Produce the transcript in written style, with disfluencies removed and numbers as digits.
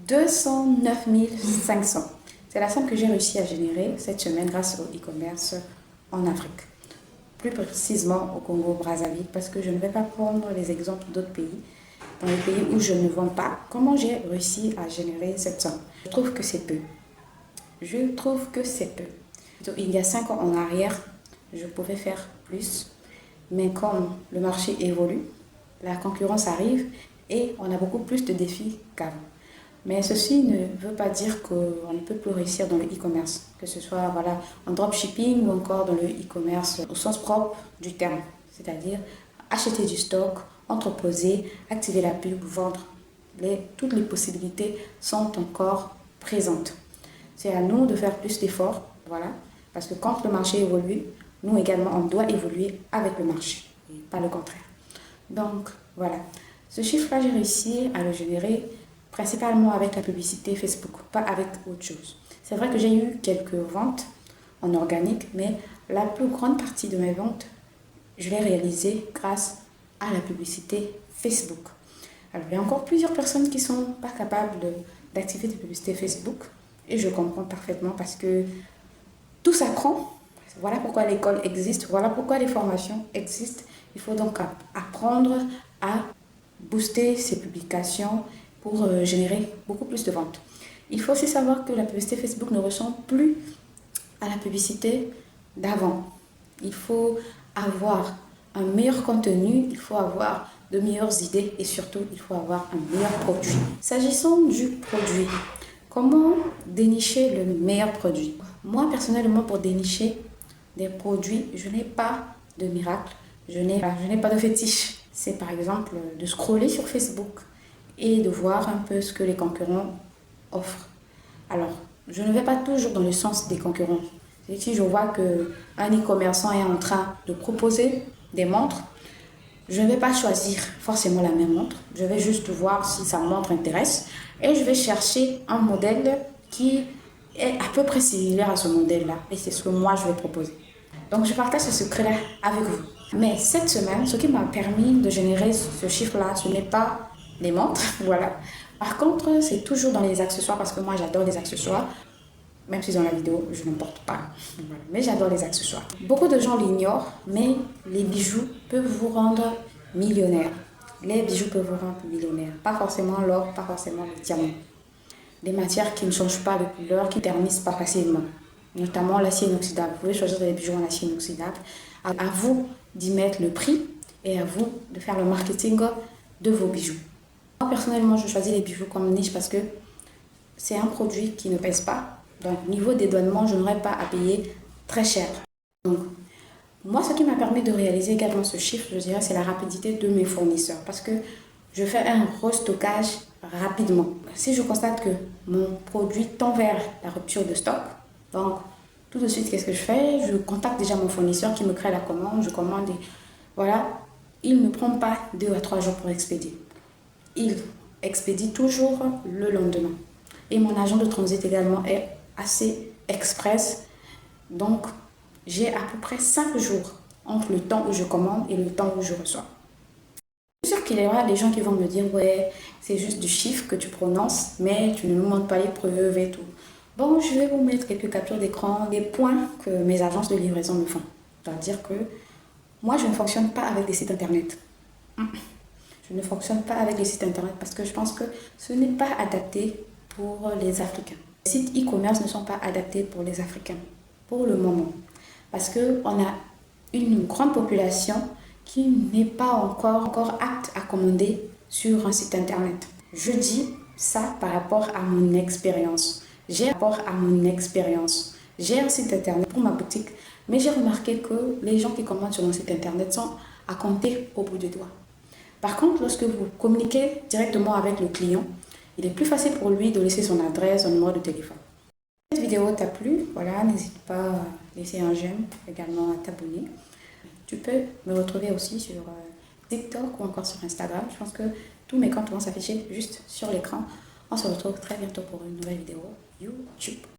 209 500. C'est la somme que j'ai réussi à générer cette semaine grâce au e-commerce en Afrique. Plus précisément au Congo-Brazzaville, parce que je ne vais pas prendre les exemples d'autres pays. Dans les pays où je ne vends pas, comment j'ai réussi à générer cette somme? Je trouve que c'est peu. Je trouve que c'est peu. Il y a 5 ans en arrière, je pouvais faire plus. Mais comme le marché évolue, la concurrence arrive et on a beaucoup plus de défis qu'avant. Mais ceci ne veut pas dire qu'on ne peut plus réussir dans le e-commerce, que ce soit en dropshipping ou encore dans le e-commerce au sens propre du terme, c'est-à-dire acheter du stock, entreposer, activer la pub, vendre. Toutes les possibilités sont encore présentes. C'est à nous de faire plus d'efforts, parce que quand le marché évolue, nous également, on doit évoluer avec le marché, et pas le contraire. Donc, voilà. Ce chiffre-là, j'ai réussi à le générer principalement avec la publicité Facebook, pas avec autre chose. C'est vrai que j'ai eu quelques ventes en organique, mais la plus grande partie de mes ventes, je l'ai réalisée grâce à la publicité Facebook. Alors, il y a encore plusieurs personnes qui ne sont pas capables d'activer des publicités Facebook, et je comprends parfaitement parce que tout s'apprend. Voilà pourquoi l'école existe, voilà pourquoi les formations existent. Il faut donc apprendre à booster ses publications pour générer beaucoup plus de ventes. Il faut aussi savoir que la publicité Facebook ne ressemble plus à la publicité d'avant. Il faut avoir un meilleur contenu, il faut avoir de meilleures idées et surtout, il faut avoir un meilleur produit. S'agissant du produit, comment dénicher le meilleur produit? Moi, personnellement, pour dénicher des produits, je n'ai pas de miracle, je n'ai pas de fétiche. C'est par exemple de scroller sur Facebook et de voir un peu ce que les concurrents offrent. Alors, je ne vais pas toujours dans le sens des concurrents. Si je vois qu'un e-commerçant est en train de proposer des montres, je ne vais pas choisir forcément la même montre. Je vais juste voir si sa montre intéresse et je vais chercher un modèle qui est à peu près similaire à ce modèle-là. Et c'est ce que moi, je vais proposer. Donc, je partage ce secret-là avec vous. Mais cette semaine, ce qui m'a permis de générer ce chiffre-là, ce n'est pas les montres, voilà. Par contre, c'est toujours dans les accessoires parce que moi, j'adore les accessoires. Même si dans la vidéo, je ne porte pas. Voilà. Mais j'adore les accessoires. Beaucoup de gens l'ignorent, mais les bijoux peuvent vous rendre millionnaire. Les bijoux peuvent vous rendre millionnaire. Pas forcément l'or, pas forcément le diamant. Des matières qui ne changent pas de couleur, qui ne ternissent pas facilement. Notamment l'acier inoxydable. Vous pouvez choisir des bijoux en acier inoxydable. À vous d'y mettre le prix et à vous de faire le marketing de vos bijoux. Moi, personnellement, je choisis les bijoux comme niche parce que c'est un produit qui ne pèse pas. Donc, niveau dédouanement, je n'aurais pas à payer très cher. Donc, moi, ce qui m'a permis de réaliser également ce chiffre, je dirais, c'est la rapidité de mes fournisseurs. Parce que je fais un restockage rapidement. Si je constate que mon produit tend vers la rupture de stock, donc, tout de suite, qu'est-ce que je fais? Je contacte déjà mon fournisseur qui me crée la commande, je commande et voilà. Il ne prend pas 2 à 3 jours pour expédier. Il expédie toujours le lendemain. Et mon agent de transit également est assez express. Donc, j'ai à peu près 5 jours entre le temps où je commande et le temps où je reçois. Je suis sûre qu'il y aura des gens qui vont me dire « Ouais, c'est juste du chiffre que tu prononces, mais tu ne nous montres pas les preuves et tout. » Bon, je vais vous mettre quelques captures d'écran, des points que mes agences de livraison me font. C'est-à-dire que moi, je ne fonctionne pas avec des sites internet. Je ne fonctionne pas avec les sites internet parce que je pense que ce n'est pas adapté pour les Africains. Les sites e-commerce ne sont pas adaptés pour les Africains, pour le moment. Parce qu'on a une grande population qui n'est pas encore apte à commander sur un site internet. Je dis ça par rapport à mon expérience. J'ai un site internet pour ma boutique, mais j'ai remarqué que les gens qui commandent sur mon site internet sont à compter au bout du doigt. Par contre, lorsque vous communiquez directement avec le client, il est plus facile pour lui de laisser son adresse, son numéro de téléphone. Si cette vidéo t'a plu, voilà, n'hésite pas à laisser un j'aime, également à t'abonner. Tu peux me retrouver aussi sur TikTok ou encore sur Instagram. Je pense que tous mes comptes vont s'afficher juste sur l'écran. On se retrouve très bientôt pour une nouvelle vidéo YouTube.